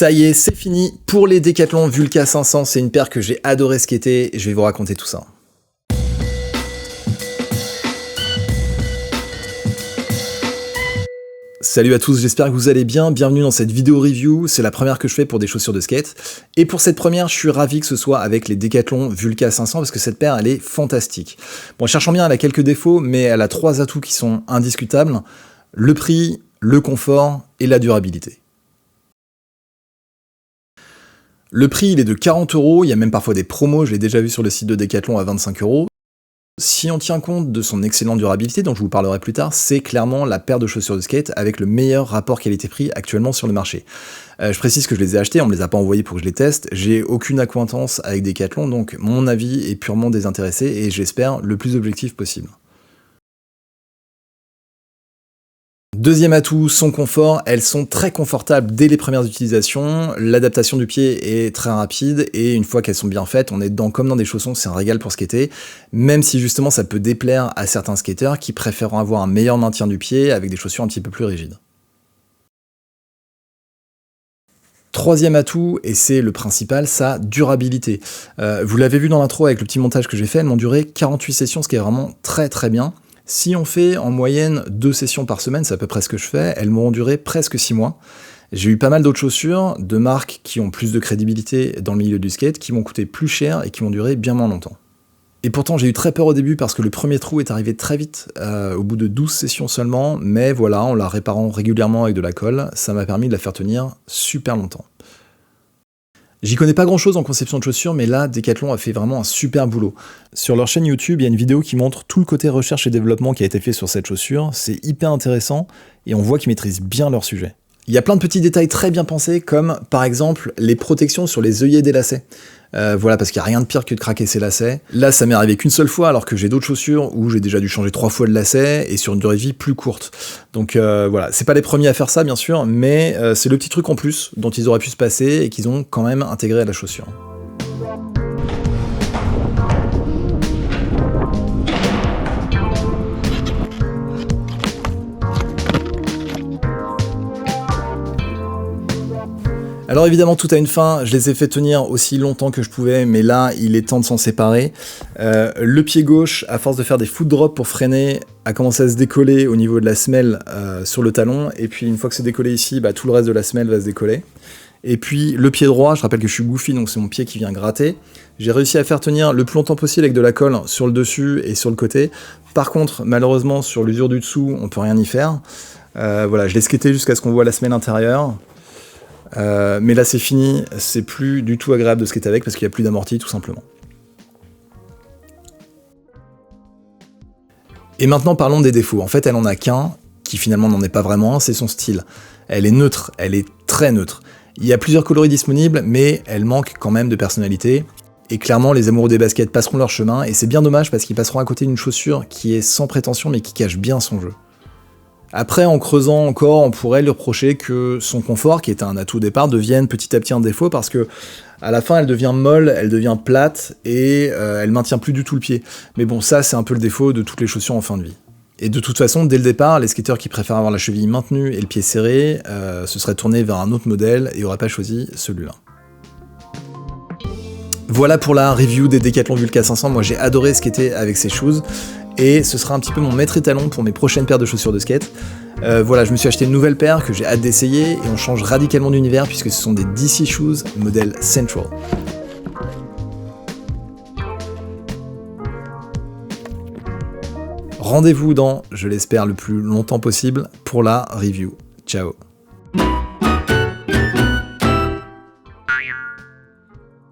Ça y est, c'est fini pour les Decathlon Vulca 500. C'est une paire que j'ai adoré skater et je vais vous raconter tout ça. Salut à tous, j'espère que vous allez bien. Bienvenue dans cette vidéo review. C'est la première que je fais pour des chaussures de skate. Et pour cette première, je suis ravi que ce soit avec les Decathlon Vulca 500 parce que cette paire, elle est fantastique. Bon, cherchant bien, elle a quelques défauts, mais elle a 3 atouts qui sont indiscutables. Le prix, le confort et la durabilité. Le prix, il est de 40 €, il y a même parfois des promos, je l'ai déjà vu sur le site de Decathlon à 25 €. Si on tient compte de son excellente durabilité, dont je vous parlerai plus tard, c'est clairement la paire de chaussures de skate avec le meilleur rapport qualité-prix actuellement sur le marché. Je précise que je les ai achetés, on me les a pas envoyés pour que je les teste, j'ai aucune acquaintance avec Decathlon, donc mon avis est purement désintéressé et j'espère le plus objectif possible. Deuxième atout, son confort, elles sont très confortables dès les premières utilisations, l'adaptation du pied est très rapide et une fois qu'elles sont bien faites, on est dedans comme dans des chaussons, c'est un régal pour skater, même si justement ça peut déplaire à certains skateurs qui préfèrent avoir un meilleur maintien du pied avec des chaussures un petit peu plus rigides. Troisième atout, et c'est le principal, sa durabilité. Vous l'avez vu dans l'intro avec le petit montage que j'ai fait, elles m'ont duré 48 sessions, ce qui est vraiment très très bien. Si on fait en moyenne 2 sessions par semaine, c'est à peu près ce que je fais, elles m'auront duré presque 6 mois. J'ai eu pas mal d'autres chaussures, de marques qui ont plus de crédibilité dans le milieu du skate, qui m'ont coûté plus cher et qui m'ont duré bien moins longtemps. Et pourtant j'ai eu très peur au début parce que le premier trou est arrivé très vite, au bout de 12 sessions seulement, mais voilà, en la réparant régulièrement avec de la colle, ça m'a permis de la faire tenir super longtemps. J'y connais pas grand chose en conception de chaussures, mais là, Decathlon a fait vraiment un super boulot. Sur leur chaîne YouTube, il y a une vidéo qui montre tout le côté recherche et développement qui a été fait sur cette chaussure. C'est hyper intéressant et on voit qu'ils maîtrisent bien leur sujet. Il y a plein de petits détails très bien pensés, comme par exemple les protections sur les œillets des lacets. Voilà, parce qu'il n'y a rien de pire que de craquer ses lacets. Là, ça m'est arrivé qu'une seule fois, alors que j'ai d'autres chaussures où j'ai déjà dû changer 3 fois de lacets et sur une durée de vie plus courte. Donc voilà, c'est pas les premiers à faire ça, bien sûr, mais c'est le petit truc en plus dont ils auraient pu se passer et qu'ils ont quand même intégré à la chaussure. Alors évidemment tout a une fin, je les ai fait tenir aussi longtemps que je pouvais, mais là il est temps de s'en séparer. Le pied gauche, à force de faire des foot drops pour freiner, a commencé à se décoller au niveau de la semelle sur le talon, et puis une fois que c'est décollé ici, tout le reste de la semelle va se décoller. Et puis le pied droit, je rappelle que je suis goofy, donc c'est mon pied qui vient gratter. J'ai réussi à faire tenir le plus longtemps possible avec de la colle sur le dessus et sur le côté. Par contre, malheureusement sur l'usure du dessous, on peut rien y faire. Voilà, je l'ai skaté jusqu'à ce qu'on voit la semelle intérieure. Mais là c'est fini, c'est plus du tout agréable de skater avec parce qu'il n'y a plus d'amorti tout simplement. Et maintenant parlons des défauts. En fait elle en a qu'un, qui finalement n'en est pas vraiment un, c'est son style. Elle est neutre, elle est très neutre. Il y a plusieurs coloris disponibles, mais elle manque quand même de personnalité. Et clairement les amoureux des baskets passeront leur chemin, et c'est bien dommage parce qu'ils passeront à côté d'une chaussure qui est sans prétention mais qui cache bien son jeu. Après, en creusant encore, on pourrait lui reprocher que son confort, qui était un atout au départ, devienne petit à petit un défaut, parce que à la fin, elle devient molle, elle devient plate, et elle maintient plus du tout le pied. Mais bon, ça, c'est un peu le défaut de toutes les chaussures en fin de vie. Et de toute façon, dès le départ, les skateurs qui préfèrent avoir la cheville maintenue et le pied serré, se seraient tournés vers un autre modèle, et n'auraient pas choisi celui-là. Voilà pour la review des Decathlon Vulca 500, moi j'ai adoré skater avec ces shoes. Et ce sera un petit peu mon maître étalon pour mes prochaines paires de chaussures de skate. Voilà, je me suis acheté une nouvelle paire que j'ai hâte d'essayer, et on change radicalement d'univers puisque ce sont des DC Shoes modèle Central. Rendez-vous dans, je l'espère, le plus longtemps possible pour la review. Ciao.